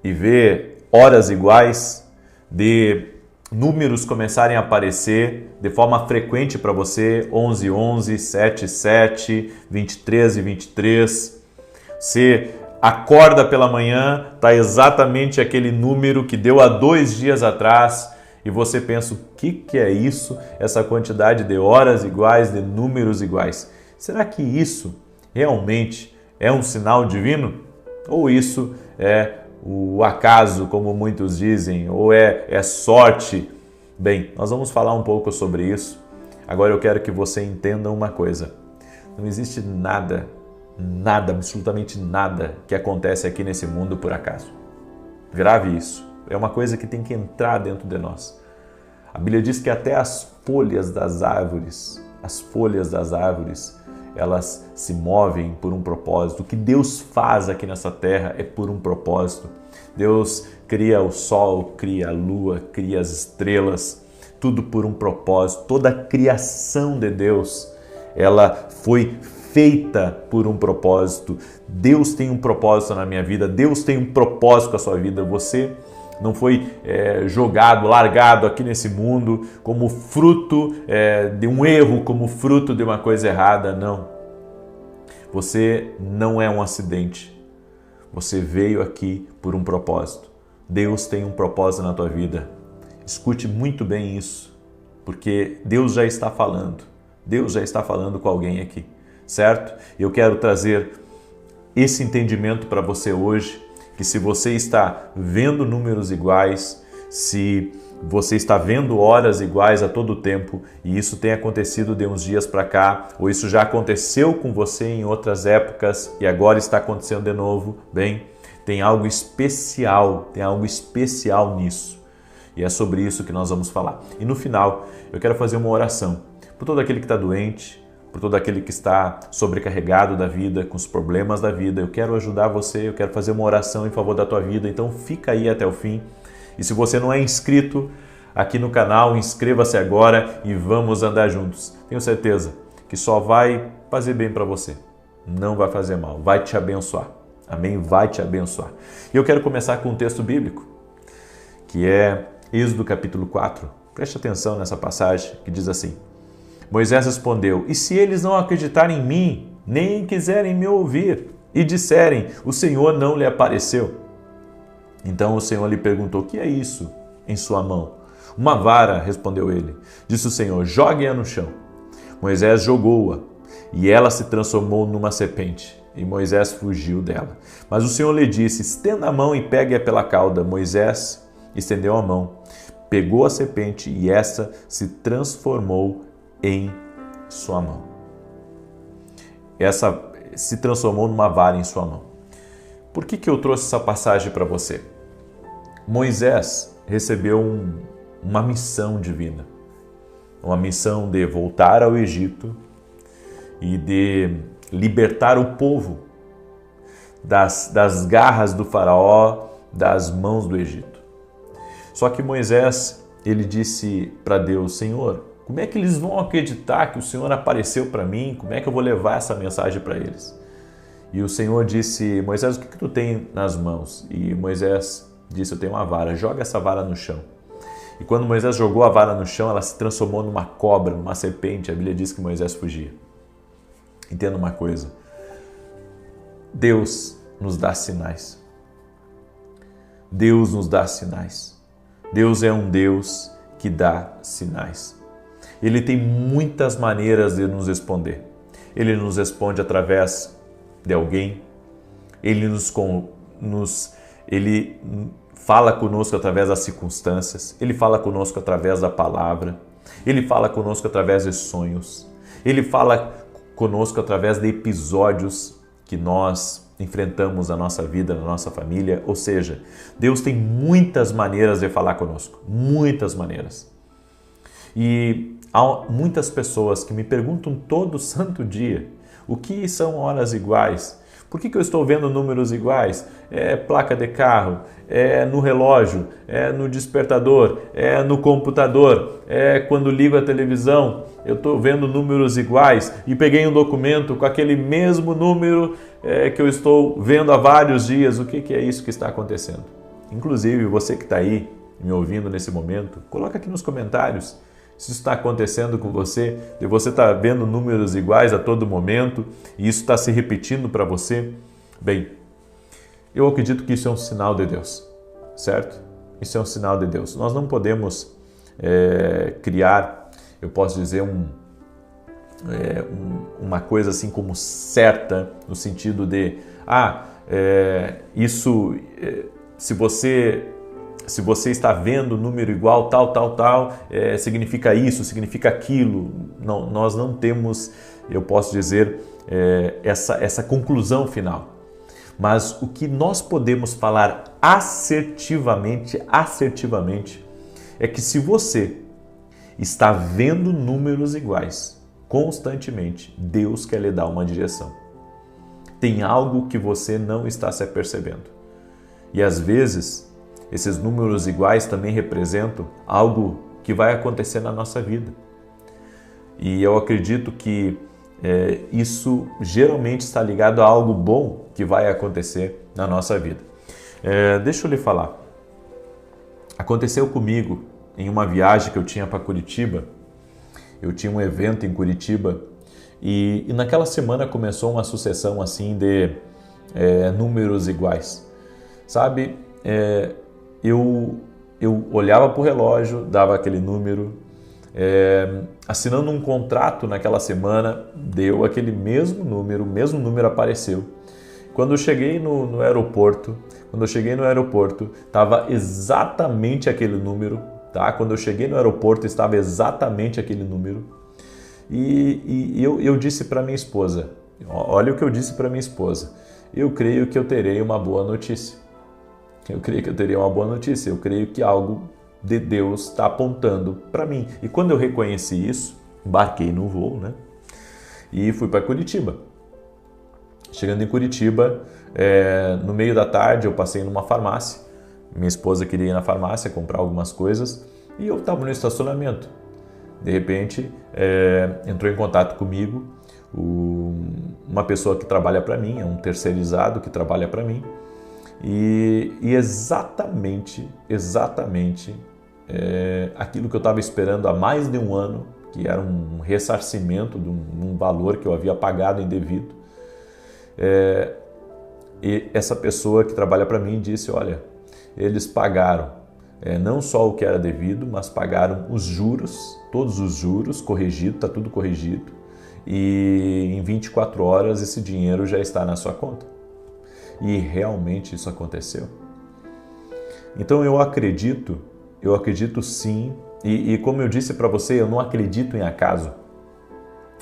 e ver horas iguais, de números começarem a aparecer de forma frequente para você, 11, 11, 7, 7, 23 e 23. Você acorda pela manhã, está exatamente aquele número que deu há 2 dias atrás e você pensa, o que é isso? Essa quantidade de horas iguais, de números iguais. Será que isso realmente é um sinal divino? Ou isso é o acaso, como muitos dizem, ou é sorte? Bem, nós vamos falar um pouco sobre isso. Agora eu quero que você entenda uma coisa. Não existe nada, absolutamente nada que acontece aqui nesse mundo por acaso. Grave isso. É uma coisa que tem que entrar dentro de nós. A Bíblia diz que até as folhas das árvores, elas se movem por um propósito. O que Deus faz aqui nessa terra é por um propósito. Deus cria o sol, cria a lua, cria as estrelas, tudo por um propósito. Toda a criação de Deus, ela foi feita por um propósito. Deus tem um propósito na minha vida, Deus tem um propósito com a sua vida. Você não foi jogado, largado aqui nesse mundo como fruto de um erro, como fruto de uma coisa errada, não. Você não é um acidente. Você veio aqui por um propósito. Deus tem um propósito na tua vida. Escute muito bem isso, porque Deus já está falando. Deus já está falando com alguém aqui, certo? Eu quero trazer esse entendimento para você hoje, que se você está vendo números iguais, se você está vendo horas iguais a todo tempo, e isso tem acontecido de uns dias para cá, ou isso já aconteceu com você em outras épocas e agora está acontecendo de novo, bem, tem algo especial nisso. E é sobre isso que nós vamos falar. E no final, eu quero fazer uma oração por todo aquele que está doente, por todo aquele que está sobrecarregado da vida, com os problemas da vida. Eu quero ajudar você, eu quero fazer uma oração em favor da tua vida, então fica aí até o fim. E se você não é inscrito aqui no canal, inscreva-se agora e vamos andar juntos. Tenho certeza que só vai fazer bem para você, não vai fazer mal, vai te abençoar. Amém? Vai te abençoar. E eu quero começar com um texto bíblico, que é Êxodo capítulo 4. Preste atenção nessa passagem que diz assim: Moisés respondeu: E se eles não acreditarem em mim, nem quiserem me ouvir, e disserem, o Senhor não lhe apareceu? Então o Senhor lhe perguntou: O que é isso em sua mão? Uma vara, respondeu ele. Disse o Senhor: Jogue-a no chão. Moisés jogou-a, e ela se transformou numa serpente, e Moisés fugiu dela. Mas o Senhor lhe disse: Estenda a mão e pegue-a pela cauda. Moisés estendeu a mão, pegou a serpente, e esta se transformou em sua mão. Essa se transformou numa vara em sua mão. Por que eu trouxe essa passagem para você? Moisés recebeu uma missão divina, uma missão de voltar ao Egito e de libertar o povo das garras do faraó, das mãos do Egito. Só que Moisés, ele disse para Deus: Senhor, como é que eles vão acreditar que o Senhor apareceu para mim? Como é que eu vou levar essa mensagem para eles? E o Senhor disse: Moisés, o que tu tem nas mãos? E Moisés disse: eu tenho uma vara, joga essa vara no chão. E quando Moisés jogou a vara no chão, ela se transformou numa cobra, numa serpente. A Bíblia diz que Moisés fugia. Entenda uma coisa: Deus nos dá sinais. Deus nos dá sinais. Deus é um Deus que dá sinais. Ele tem muitas maneiras de nos responder. Ele nos responde através de alguém. Ele fala conosco através das circunstâncias. Ele fala conosco através da palavra. Ele fala conosco através de sonhos. Ele fala conosco através de episódios que nós enfrentamos na nossa vida, na nossa família. Ou seja, Deus tem muitas maneiras de falar conosco. Muitas maneiras. E há muitas pessoas que me perguntam todo santo dia: o que são horas iguais? Por que eu estou vendo números iguais? É placa de carro, é no relógio, é no despertador, é no computador, é quando ligo a televisão, eu estou vendo números iguais e peguei um documento com aquele mesmo número que eu estou vendo há vários dias. O que é isso que está acontecendo? Inclusive, você que está aí me ouvindo nesse momento, coloca aqui nos comentários se isso está acontecendo com você, e você está vendo números iguais a todo momento e isso está se repetindo para você. Bem, eu acredito que isso é um sinal de Deus, certo? Isso é um sinal de Deus. Nós não podemos criar, eu posso dizer, uma coisa assim como certa, no sentido de, se você está vendo número igual, tal, significa isso, significa aquilo. Não, nós não temos, eu posso dizer, essa conclusão final. Mas o que nós podemos falar assertivamente, é que se você está vendo números iguais constantemente, Deus quer lhe dar uma direção. Tem algo que você não está se apercebendo. E às vezes, esses números iguais também representam algo que vai acontecer na nossa vida. E eu acredito que isso geralmente está ligado a algo bom que vai acontecer na nossa vida. Deixa eu lhe falar. Aconteceu comigo em uma viagem que eu tinha para Curitiba. Eu tinha um evento em Curitiba e naquela semana começou uma sucessão assim de números iguais. Sabe, eu olhava para o relógio, dava aquele número, assinando um contrato naquela semana, deu aquele mesmo número, o mesmo número apareceu. Quando eu cheguei no aeroporto, estava exatamente aquele número, tá? Quando eu cheguei no aeroporto, estava exatamente aquele número. E eu disse para minha esposa, olha o que eu disse para minha esposa, eu creio que eu terei uma boa notícia. Eu creio que algo de Deus está apontando para mim. E quando eu reconheci isso, embarquei no voo, né? E fui para Curitiba. Chegando em Curitiba, no meio da tarde eu passei numa farmácia. Minha esposa queria ir na farmácia comprar algumas coisas e eu estava no estacionamento. De repente, entrou em contato comigo uma pessoa que trabalha para mim, é um terceirizado que trabalha para mim. E exatamente aquilo que eu estava esperando há mais de um ano, que era um ressarcimento de um valor que eu havia pagado indevido. E essa pessoa que trabalha para mim disse, olha, eles pagaram não só o que era devido, mas pagaram os juros, todos os juros, corrigido, está tudo corrigido, e em 24 horas esse dinheiro já está na sua conta. E realmente isso aconteceu. Então eu acredito sim, e como eu disse para você, eu não acredito em acaso.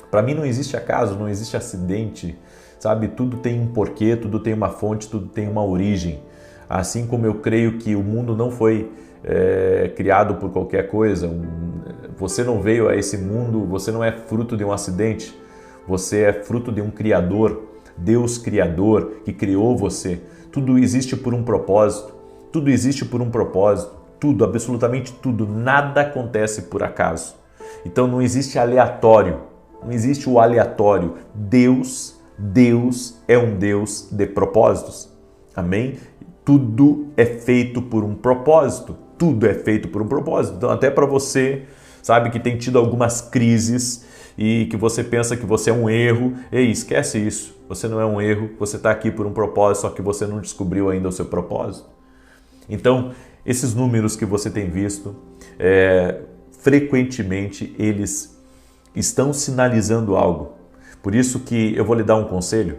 Para mim não existe acaso, não existe acidente, sabe? Tudo tem um porquê, tudo tem uma fonte, tudo tem uma origem. Assim como eu creio que o mundo não foi criado por qualquer coisa, você não veio a esse mundo, você não é fruto de um acidente, você é fruto de um Criador, Deus Criador que criou você. Tudo existe por um propósito, tudo, absolutamente tudo, nada acontece por acaso. Então não existe aleatório, não existe o aleatório. Deus é um Deus de propósitos, amém? Tudo é feito por um propósito, Então até para você, sabe, que tem tido algumas crises e que você pensa que você é um erro, ei, esquece isso, você não é um erro, você está aqui por um propósito, só que você não descobriu ainda o seu propósito. Então, esses números que você tem visto, frequentemente eles estão sinalizando algo. Por isso que eu vou lhe dar um conselho,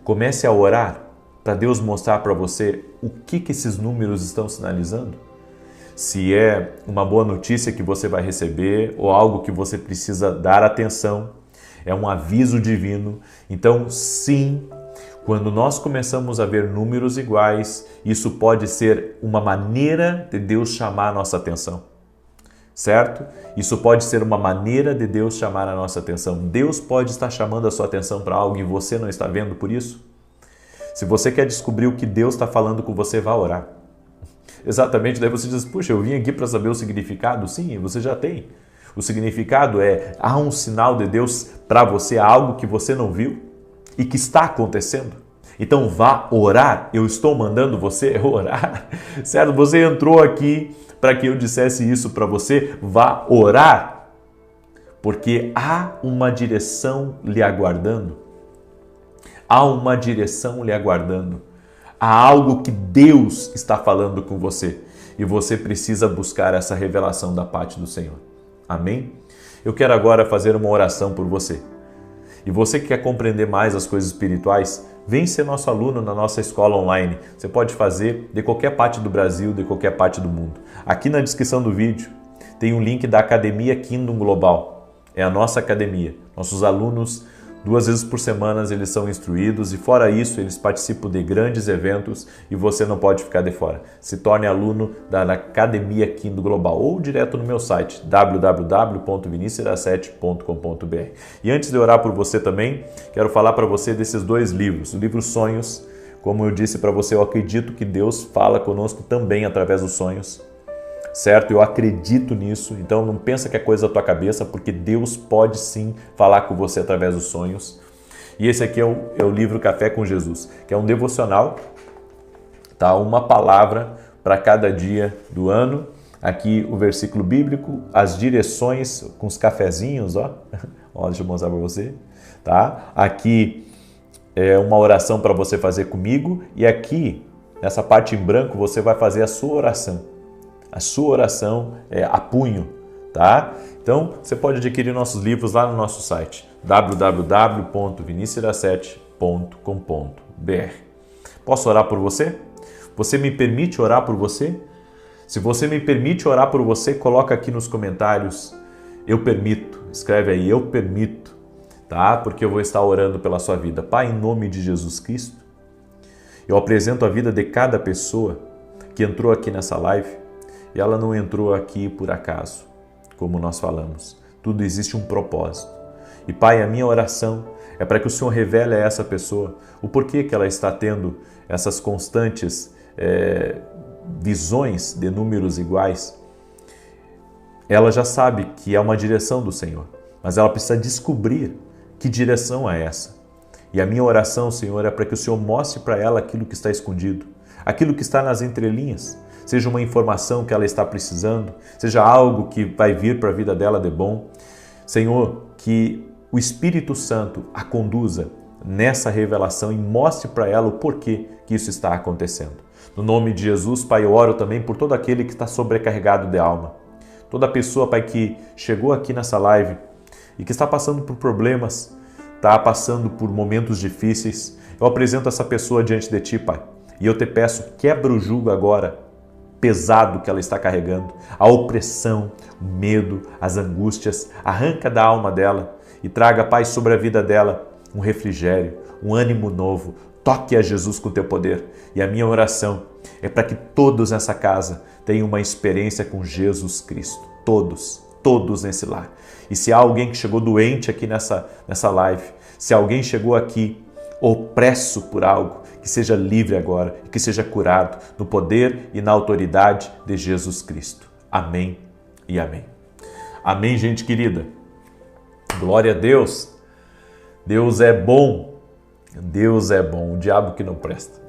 comece a orar para Deus mostrar para você o que esses números estão sinalizando. Se é uma boa notícia que você vai receber ou algo que você precisa dar atenção, é um aviso divino. Então, sim, quando nós começamos a ver números iguais, isso pode ser uma maneira de Deus chamar a nossa atenção, certo? Isso pode ser uma maneira de Deus chamar a nossa atenção. Deus pode estar chamando a sua atenção para algo e você não está vendo por isso? Se você quer descobrir o que Deus está falando com você, vá orar. Exatamente, daí você diz, puxa, eu vim aqui para saber o significado. Sim, você já tem. O significado há um sinal de Deus para você, algo que você não viu e que está acontecendo. Então vá orar. Eu estou mandando você orar, certo? Você entrou aqui para que eu dissesse isso para você. Vá orar, porque há uma direção lhe aguardando. Há uma direção lhe aguardando. Há algo que Deus está falando com você e você precisa buscar essa revelação da parte do Senhor. Amém? Eu quero agora fazer uma oração por você. E você que quer compreender mais as coisas espirituais, vem ser nosso aluno na nossa escola online. Você pode fazer de qualquer parte do Brasil, de qualquer parte do mundo. Aqui na descrição do vídeo tem um link da Academia Kingdom Global. É a nossa academia. Nossos alunos, 2 vezes por semana, eles são instruídos e fora isso, eles participam de grandes eventos e você não pode ficar de fora. Se torne aluno da Academia Kingdom Global ou direto no meu site www.vinicius17.com.br. E antes de orar por você também, quero falar para você desses 2 livros. O livro Sonhos, como eu disse para você, eu acredito que Deus fala conosco também através dos sonhos. Certo? Eu acredito nisso, então não pensa que é coisa da tua cabeça, porque Deus pode sim falar com você através dos sonhos. E esse aqui é o livro Café com Jesus, que é um devocional, tá? Uma palavra para cada dia do ano. Aqui o versículo bíblico, as direções com os cafezinhos, ó. Ó, deixa eu mostrar para você, tá? Aqui é uma oração para você fazer comigo e aqui, nessa parte em branco, você vai fazer a sua oração. A sua oração é a punho, tá? Então, você pode adquirir nossos livros lá no nosso site www.vinicius17.com.br. Posso orar por você? Você me permite orar por você? Se você me permite orar por você, coloca aqui nos comentários, eu permito. Escreve aí, eu permito, tá? Porque eu vou estar orando pela sua vida. Pai, em nome de Jesus Cristo, eu apresento a vida de cada pessoa que entrou aqui nessa live. E ela não entrou aqui por acaso, como nós falamos. Tudo existe um propósito. E Pai, a minha oração é para que o Senhor revele a essa pessoa o porquê que ela está tendo essas constantes visões de números iguais. Ela já sabe que é uma direção do Senhor, mas ela precisa descobrir que direção é essa. E a minha oração, Senhor, é para que o Senhor mostre para ela aquilo que está escondido, aquilo que está nas entrelinhas. Seja uma informação que ela está precisando, seja algo que vai vir para a vida dela de bom. Senhor, que o Espírito Santo a conduza nessa revelação e mostre para ela o porquê que isso está acontecendo. No nome de Jesus, Pai, eu oro também por todo aquele que está sobrecarregado de alma. Toda pessoa, Pai, que chegou aqui nessa live e que está passando por problemas, está passando por momentos difíceis, eu apresento essa pessoa diante de Ti, Pai. E eu te peço, quebra o jugo agora, pesado que ela está carregando, a opressão, o medo, as angústias, arranca da alma dela e traga, Pai, sobre a vida dela um refrigério, um ânimo novo. Toque a Jesus com o teu poder. E a minha oração é para que todos nessa casa tenham uma experiência com Jesus Cristo. Todos nesse lar. E se há alguém que chegou doente aqui nessa live, se alguém chegou aqui opresso por algo, que seja livre agora, que seja curado no poder e na autoridade de Jesus Cristo. Amém e amém. Amém, gente querida. Glória a Deus. Deus é bom. Deus é bom. O diabo que não presta.